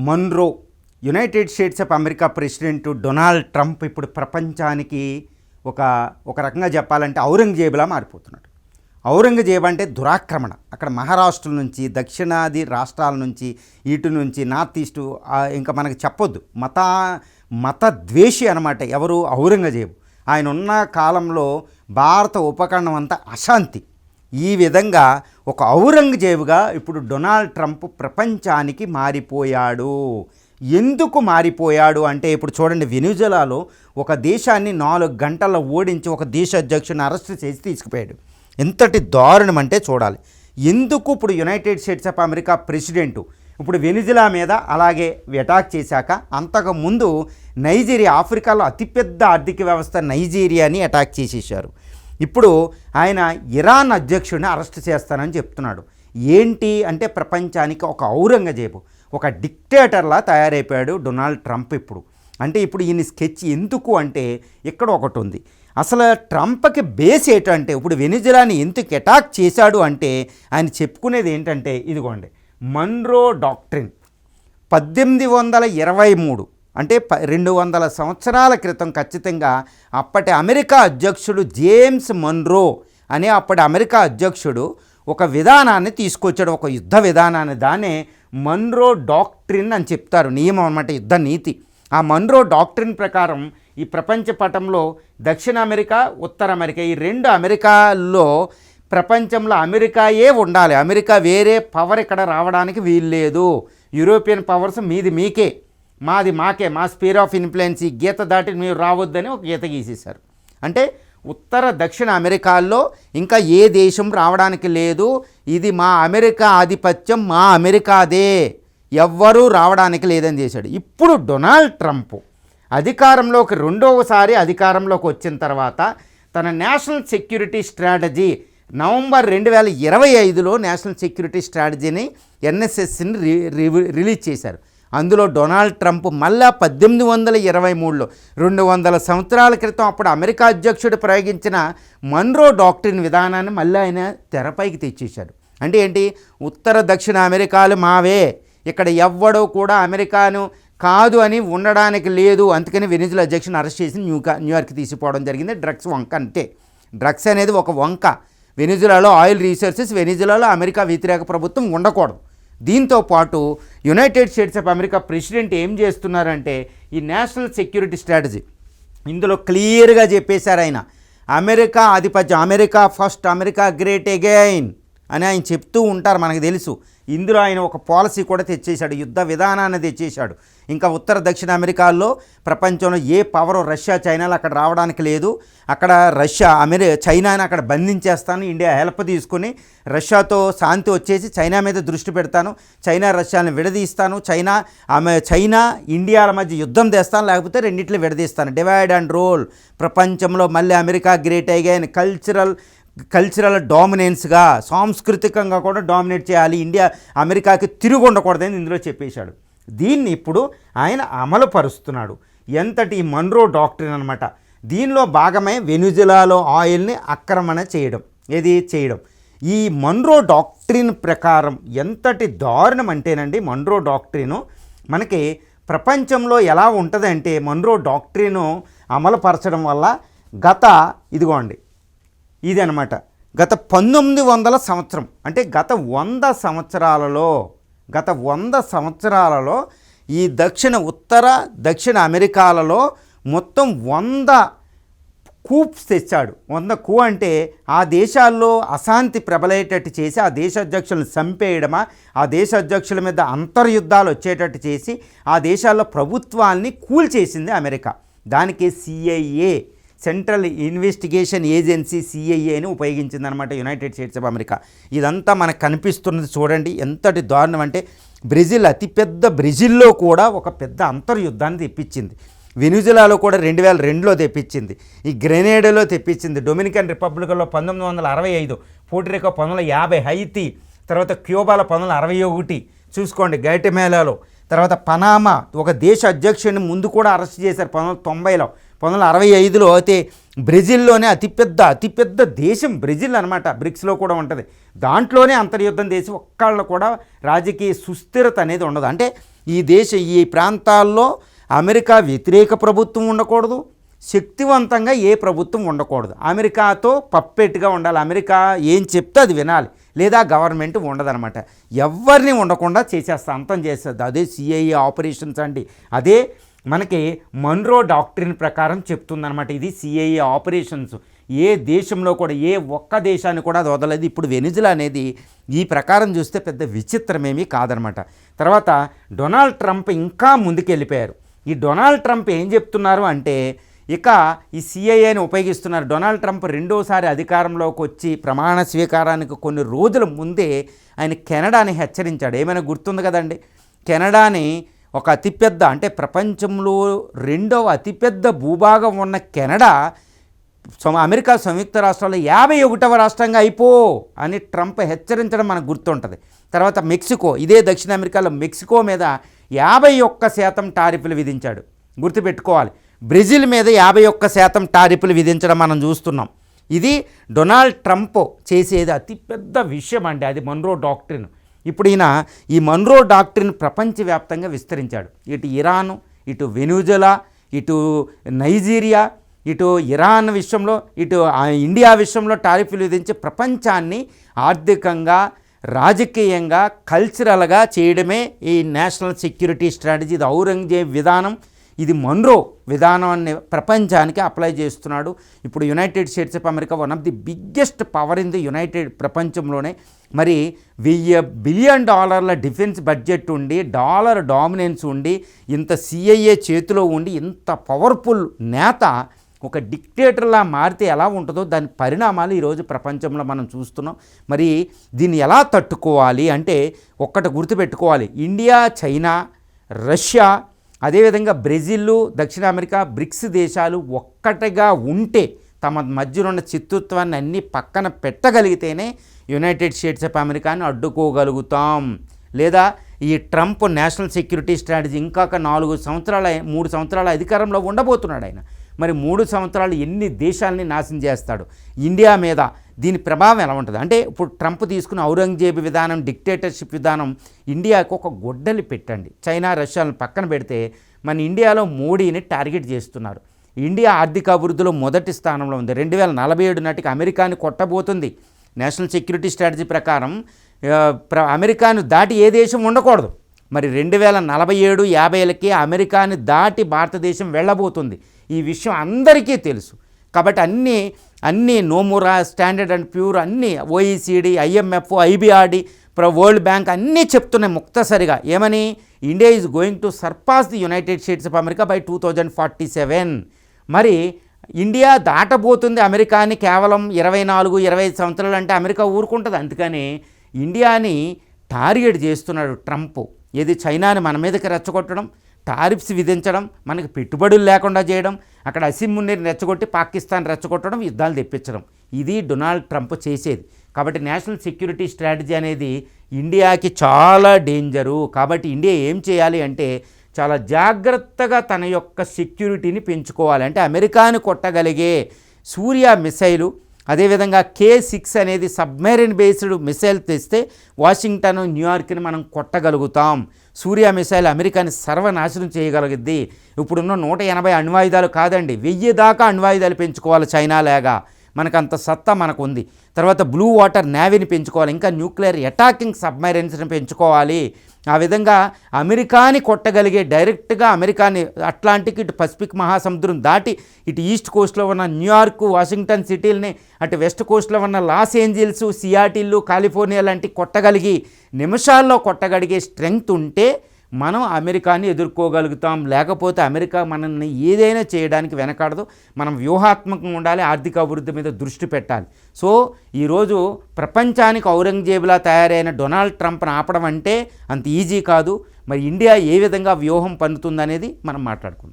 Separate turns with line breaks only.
Munro United States of America president Donald Trump ఇప్పుడు ప్రపంచానికి ఒక రకంగా చెప్పాలంటే ఔరంగజేబులా మారిపోతున్నాడు. ఔరంగజేబు అంటే దురాక్రమణ. అక్కడ మహారాష్ట్ర నుంచి దక్షిణాది రాష్ట్రాల నుంచి ఇటు నుంచి నార్త్ ఈస్టు ఇంకా మనకు చెప్పొద్దు, మత ద్వేషి అనమాట ఎవరు ఔరంగజేబు. ఆయన ఉన్న కాలంలో భారత ఉపఖండం అంతా అశాంతి. ఈ విధంగా ఒక ఔరంగజేబుగా ఇప్పుడు డొనాల్డ్ ట్రంప్ ప్రపంచానికి మారిపోయాడు. ఎందుకు మారిపోయాడు అంటే ఇప్పుడు చూడండి, వెనిజులాలో ఒక దేశాన్ని 4 గంటల్లో ఓడించి ఒక దేశ అధ్యక్షుని అరెస్ట్ చేసి తీసుకుపోయాడు. ఎంతటి దారుణం అంటే చూడాలి. ఎందుకు ఇప్పుడు United States of America president ఇప్పుడు వెనిజులా మీద అలాగే అటాక్ చేశాక, అంతకుముందు నైజీరియా, ఆఫ్రికాలో అతిపెద్ద ఆర్థిక వ్యవస్థ నైజీరియాని అటాక్ చేసేసారు. ఇప్పుడు ఆయన ఇరాన్ అధ్యక్షుడిని అరెస్ట్ చేస్తానని చెప్తున్నాడు. ఏంటి అంటే ప్రపంచానికి ఒక ఔరంగజేబు, ఒక డిక్టేటర్లా తయారైపోయాడు డొనాల్డ్ ట్రంప్ ఇప్పుడు. అంటే ఇప్పుడు ఈయన స్కెచ్ ఎందుకు అంటే ఇక్కడ ఒకటి ఉంది. అసలు ట్రంప్కి బేస్ ఏంటంటే ఇప్పుడు వెనిజులాని ఎందుకు అటాక్ చేశాడు అంటే ఆయన చెప్పుకునేది ఏంటంటే ఇదిగోండి, మన్రో డాక్ట్రిన్ 1823 అంటే 200 సంవత్సరాల క్రితం ఖచ్చితంగా అప్పటి అమెరికా అధ్యక్షుడు జేమ్స్ మన్రో అనే అప్పటి అమెరికా అధ్యక్షుడు ఒక విధానాన్ని తీసుకొచ్చాడు, ఒక యుద్ధ విధానాన్ని. దాన్నే మన్రో డాక్ట్రిన్ అని చెప్తారు, నియమం అన్నమాట, యుద్ధ నీతి. ఆ మన్రో డాక్ట్రిన్ ప్రకారం ఈ ప్రపంచ పటంలో దక్షిణ అమెరికా, ఉత్తర అమెరికా, ఈ 2 అమెరికాల్లో ప్రపంచంలో అమెరికాయే ఉండాలి. అమెరికా వేరే పవర్ ఇక్కడ రావడానికి వీల్లేదు. యూరోపియన్ పవర్స్ మీది మీకే, మాది మాకే, మా స్పీర్ ఆఫ్ ఇన్ఫ్లుయెన్స్, ఈ గీత దాటి మీరు రావద్దని ఒక గీత గీసేశారు. అంటే ఉత్తర దక్షిణ అమెరికాల్లో ఇంకా ఏ దేశం రావడానికి లేదు. ఇది మా అమెరికా ఆధిపత్యం, మా అమెరికాదే, ఎవ్వరూ రావడానికి లేదని చేశాడు. ఇప్పుడు డొనాల్డ్ ట్రంప్ అధికారంలోకి రెండవసారి అధికారంలోకి వచ్చిన తర్వాత తన నేషనల్ సెక్యూరిటీ స్ట్రాటజీ నవంబర్ 2025లో నేషనల్ సెక్యూరిటీ స్ట్రాటజీని ఎన్ఎస్ఎస్ని రిలీజ్ చేశారు. అందులో డొనాల్డ్ ట్రంప్ మళ్ళా 1823లో 200 సంవత్సరాల క్రితం అప్పుడు అమెరికా అధ్యక్షుడు ప్రయోగించిన మన్రో డాక్ట్రిన్ విధానాన్ని మళ్ళీ ఆయన తెరపైకి తెచ్చేశాడు. అంటే ఏంటి, ఉత్తర దక్షిణ అమెరికాలు మావే, ఇక్కడ ఎవ్వడో కూడా అమెరికాను కాదు అని ఉండడానికి లేదు. అందుకని వెనిజులా అధ్యక్షుని అరెస్ట్ చేసి న్యూయార్క్ తీసిపోవడం జరిగింది. డ్రగ్స్ వంక అంటే డ్రగ్స్ అనేది ఒక వంక. వెనిజులాలో ఆయిల్ రీసోర్సెస్, వెనిజులాలో అమెరికా వ్యతిరేక ప్రభుత్వం ఉండకూడదు. దీంతో పాటు United States of America president ఏం చేస్తున్నారంటే ఈ నేషనల్ సెక్యూరిటీ స్ట్రాటజీ ఇందులో క్లియర్గా చెప్పేశారు ఆయన. అమెరికా ఆధిపత్యం, America first, America great again అని ఆయన చెప్తూ ఉంటారు, మనకు తెలుసు. ఇందులో ఆయన ఒక పాలసీ కూడా తెచ్చేశాడు, యుద్ధ విధానాన్ని తెచ్చేశాడు. ఇంకా ఉత్తర దక్షిణ అమెరికాల్లో ప్రపంచంలో ఏ పవర్, రష్యా చైనాలు అక్కడ రావడానికి లేదు. అక్కడ చైనాని అక్కడ బంధించేస్తాను, ఇండియా హెల్ప్ తీసుకుని రష్యాతో శాంతి వచ్చేసి చైనా మీద దృష్టి పెడతాను, చైనా రష్యాని విడదీస్తాను, చైనా ఇండియాల మధ్య యుద్ధం తెస్తాను, లేకపోతే రెండిట్లు విడదీస్తాను, డివైడ్ అండ్ రూల్. ప్రపంచంలో మళ్ళీ అమెరికా గ్రేట్ అగైన్, కల్చరల్ డామినెన్స్గా, సాంస్కృతికంగా కూడా డామినేట్ చేయాలి, ఇండియా అమెరికాకి తిరిగి ఉండకూడదని ఇందులో చెప్పేశాడు. దీన్ని ఇప్పుడు ఆయన అమలు పరుస్తున్నాడు. ఎంతటి మన్రో డాక్ట్రిన్ అనమాట. దీనిలో భాగమే వెనిజులాలో ఆయిల్ని ఆక్రమణ చేయడం. ఈ మన్రో డాక్ట్రిన్ ప్రకారం ఎంతటి దారుణం అంటేనండి, మన్రో డాక్ట్రిను మనకి ప్రపంచంలో ఎలా ఉంటుందంటే, మన్రో డాక్ట్రిను అమలుపరచడం వల్ల ఇదిగోండి ఇది అనమాట, గత 1900 సంవత్సరం అంటే గత 100 సంవత్సరాలలో ఈ ఉత్తర దక్షిణ అమెరికాలలో మొత్తం 100 కూప్స్ తెచ్చాడు. 100 కూ అంటే ఆ దేశాల్లో అశాంతి ప్రబలేటట్టు చేసి ఆ దేశ అధ్యక్షులను చంపేయడమా, ఆ దేశ అధ్యక్షుల మీద అంతర్యుద్ధాలు వచ్చేటట్టు చేసి ఆ దేశాల్లో ప్రభుత్వాల్ని కూల్చేసింది అమెరికా. దానికి సిఐఏ, సెంట్రల్ ఇన్వెస్టిగేషన్ ఏజెన్సీ, సిఐఏని ఉపయోగించిందనమాట యునైటెడ్ స్టేట్స్ ఆఫ్ అమెరికా. ఇదంతా మనకు కనిపిస్తున్నది చూడండి, ఎంతటి దారుణం అంటే అతిపెద్ద బ్రెజిల్లో కూడా ఒక పెద్ద అంతర్యుద్ధాన్ని తెప్పించింది. వెనిజులాలో కూడా 2002లో తెప్పించింది, ఈ గ్రెనేడాలో తెప్పించింది, డొమినికన్ రిపబ్లిక్లో 1965, పోర్టోరికో 1950, హైతీ, తర్వాత క్యూబాలో 1961 చూసుకోండి, గైటమేలాలో, తర్వాత పనామా ఒక దేశ అధ్యక్షుడిని ముందు కూడా అరెస్ట్ చేశారు 1990లో. 1965లో అయితే బ్రెజిల్లోనే అతిపెద్ద దేశం బ్రెజిల్ అనమాట, బ్రిక్స్లో కూడా ఉంటుంది. దాంట్లోనే అంతర్యుద్ధం చేసి ఒక్కళ్ళు కూడా రాజకీయ సుస్థిరత అనేది ఉండదు. అంటే ఈ ప్రాంతాల్లో అమెరికా వ్యతిరేక ప్రభుత్వం ఉండకూడదు, శక్తివంతంగా ఏ ప్రభుత్వం ఉండకూడదు. అమెరికాతో పప్పెట్టుగా ఉండాలి. అమెరికా ఏం చెప్తే అది వినాలి, లేదా గవర్నమెంట్ ఉండదనమాట. ఎవరిని ఉండకుండా చేసేస్తా, అంతం చేస్తుంది. అదే సిఐఏ ఆపరేషన్స్ అండి. అదే మనకి మన్రో డాక్ట్రిన్ ప్రకారం చెప్తుందనమాట. ఇది సిఐఏ ఆపరేషన్స్. ఏ దేశంలో కూడా ఏ ఒక్క దేశాన్ని కూడా అది వదలలేదు. ఇప్పుడు వెనిజులా అనేది ఈ ప్రకారం చూస్తే పెద్ద విచిత్రమేమీ కాదనమాట. తర్వాత డొనాల్డ్ ట్రంప్ ఇంకా ముందుకెళ్ళిపోయారు. ఈ డొనాల్డ్ ట్రంప్ ఏం చెప్తున్నారు అంటే ఇక ఈ సిఐఏని ఉపయోగిస్తున్నారు. డొనాల్డ్ ట్రంప్ రెండోసారి అధికారంలోకి వచ్చి ప్రమాణ స్వీకారానికి కొన్ని రోజుల ముందే ఆయన కెనడాని హెచ్చరించాడు. ఏమైనా గుర్తుంది కదండి, కెనడాని ఒక అతిపెద్ద, అంటే ప్రపంచంలో రెండవ అతిపెద్ద భూభాగం ఉన్న కెనడా అమెరికా సంయుక్త రాష్ట్రాల్లో 51వ రాష్ట్రంగా అయిపో అని ట్రంప్ హెచ్చరించడం మనకు గుర్తుంటుంది. తర్వాత మెక్సికో, ఇదే దక్షిణ అమెరికాలో మెక్సికో మీద 51% టారిఫ్లు విధించాడు, గుర్తుపెట్టుకోవాలి. బ్రెజిల్ మీద 51% టారిఫ్లు విధించడం మనం చూస్తున్నాం. ఇది డొనాల్డ్ ట్రంప్ చేసేది అతిపెద్ద విషయం అండి, అది మన్రో డాక్ట్రిన్. ఇప్పుడు ఈయన ఈ మన్రో డాక్ట్రిన్ ప్రపంచవ్యాప్తంగా విస్తరించాడు. ఇటు ఇరాను, ఇటు వెనుజులా, ఇటు నైజీరియా, ఇటు ఇరాన్ విషయంలో, ఇటు ఇండియా విషయంలో టారిఫ్లు విధించి ప్రపంచాన్ని ఆర్థికంగా, రాజకీయంగా, కల్చరల్గా చేయడమే ఈ నేషనల్ సెక్యూరిటీ స్ట్రాటజీ. ఇది ఔరంగజేబ్ విధానం, ఇది మన్రో విధానాన్ని ప్రపంచానికి అప్లై చేస్తున్నాడు. ఇప్పుడు United States of America one of the biggest power in the ప్రపంచంలోనే. మరి $1,000 బిలియన్ డిఫెన్స్ బడ్జెట్ ఉండి, డాలర్ డామినెన్స్ ఉండి, ఇంత సిఐఏ చేతిలో ఉండి, ఇంత పవర్ఫుల్ నేత ఒక డిక్టేటర్లా మారితే ఎలా ఉంటుందో దాని పరిణామాలు ఈరోజు ప్రపంచంలో మనం చూస్తున్నాం. మరి దీన్ని ఎలా తట్టుకోవాలి అంటే ఒక్కటి గుర్తుపెట్టుకోవాలి, ఇండియా, చైనా, రష్యా, అదేవిధంగా బ్రెజిల్, దక్షిణ అమెరికా, బ్రిక్స్ దేశాలు ఒక్కటిగా ఉంటే, తమ మధ్యలో ఉన్న చిత్తుత్వాన్ని అన్నీ పక్కన పెట్టగలిగితేనే యునైటెడ్ స్టేట్స్ ఆఫ్ అమెరికాని అడ్డుకోగలుగుతాం. లేదా ఈ ట్రంప్ నేషనల్ సెక్యూరిటీ స్ట్రాటజీ ఇంకా 3 సంవత్సరాల అధికారంలో ఉండబోతున్నాడు ఆయన. మరి 3 సంవత్సరాలు ఎన్ని దేశాలని నాశనం చేస్తాడు. ఇండియా మీద దీని ప్రభావం ఎలా ఉంటుంది అంటే, ఇప్పుడు ట్రంప్ తీసుకున్న ఔరంగజేబ్ విధానం, డిక్టేటర్షిప్ విధానం ఇండియాకు ఒక గొడ్డలి పెట్టండి. చైనా, రష్యాలను పక్కన పెడితే మన ఇండియాలో మోడీని టార్గెట్ చేస్తున్నారు. ఇండియా ఆర్థిక అభివృద్ధిలో మొదటి స్థానంలో ఉంది. 2047 నాటికి అమెరికాని కొట్టబోతుంది. నేషనల్ సెక్యూరిటీ స్ట్రాటజీ ప్రకారం అమెరికాను దాటి ఏ దేశం ఉండకూడదు. మరి 2047-50లకి అమెరికాని దాటి భారతదేశం వెళ్ళబోతుంది. ఈ విషయం అందరికీ తెలుసు. కాబట్టి అన్నీ నోమురా, స్టాండర్డ్ అండ్ ప్యూర్, అన్నీ OECD, IMF, IBRD, world bank అన్నీ చెప్తున్నాయి ముక్తసరిగా. ఏమని? India is going to surpass the United States of America by 2047. మరి ఇండియా దాటబోతుంది అమెరికాని కేవలం 24-25 సంవత్సరాలు. అంటే అమెరికా ఊరుకుంటుంది. అందుకని ఇండియాని టార్గెట్ చేస్తున్నాడు ట్రంప్. ఏది? చైనాని మన మీదకి రెచ్చగొట్టడం, టారిఫ్స్ విధించడం, మనకి పెట్టుబడులు లేకుండా చేయడం, అక్కడ అసీం మున్నీర్ని రెచ్చగొట్టి పాకిస్తాన్ రెచ్చగొట్టడం, యుద్ధాలు తెప్పించడం. ఇది డొనాల్డ్ ట్రంప్ చేసేది. కాబట్టి నేషనల్ సెక్యూరిటీ స్ట్రాటజీ అనేది ఇండియాకి చాలా డేంజరు. కాబట్టి ఇండియా ఏం చేయాలి అంటే చాలా జాగ్రత్తగా తన యొక్క సెక్యూరిటీని పెంచుకోవాలి. అంటే అమెరికాను కొట్టగలిగే సూర్య మిసైలు, అదేవిధంగా K6 అనేది సబ్మెరీన్ బేస్డ్ మిసైల్ తెస్తే వాషింగ్టన్, న్యూయార్క్ని మనం కొట్టగలుగుతాం. సూర్య మిసైల్ అమెరికాని సర్వనాశనం చేయగలిగిద్ది. ఇప్పుడున్న 180 అణ్వాయుధాలు కాదండి, 1000 దాకా అణ్వాయుధాలు పెంచుకోవాలి చైనాలాగా. మనకంత సత్తా మనకు ఉంది. తర్వాత బ్లూ వాటర్ నేవీని పెంచుకోవాలి, ఇంకా న్యూక్లియర్ అటాకింగ్ సబ్మెరైన్స్ని పెంచుకోవాలి. ఆ విధంగా అమెరికాని కొట్టగలిగే, డైరెక్ట్గా అమెరికాని అట్లాంటిక్, ఇటు పసిఫిక్ మహాసముద్రం దాటి ఇటు ఈస్ట్ కోస్ట్లో ఉన్న న్యూయార్క్, వాషింగ్టన్ సిటీలని, అటు వెస్ట్ కోస్ట్లో ఉన్న లాస్ ఏంజల్స్, సియాటిల్, కాలిఫోర్నియా లాంటి కొట్టగలిగి నిమిషాల్లో కొట్టగలిగే స్ట్రెంగ్త్ ఉంటే మనం అమెరికాని ఎదుర్కోగలుగుతాం. లేకపోతే అమెరికా మనల్ని ఏదైనా చేయడానికి వెనకాడదు. మనం వ్యూహాత్మకంగా ఉండాలి, ఆర్థిక అభివృద్ధి మీద దృష్టి పెట్టాలి. సో ఈరోజు ప్రపంచానికి ఔరంగజేబులా తయారైన డొనాల్డ్ ట్రంప్ను ఆపడం అంటే అంత ఈజీ కాదు. మరి ఇండియా ఏ విధంగా వ్యూహం పన్నుతుందనేది మనం మాట్లాడుకుందాం.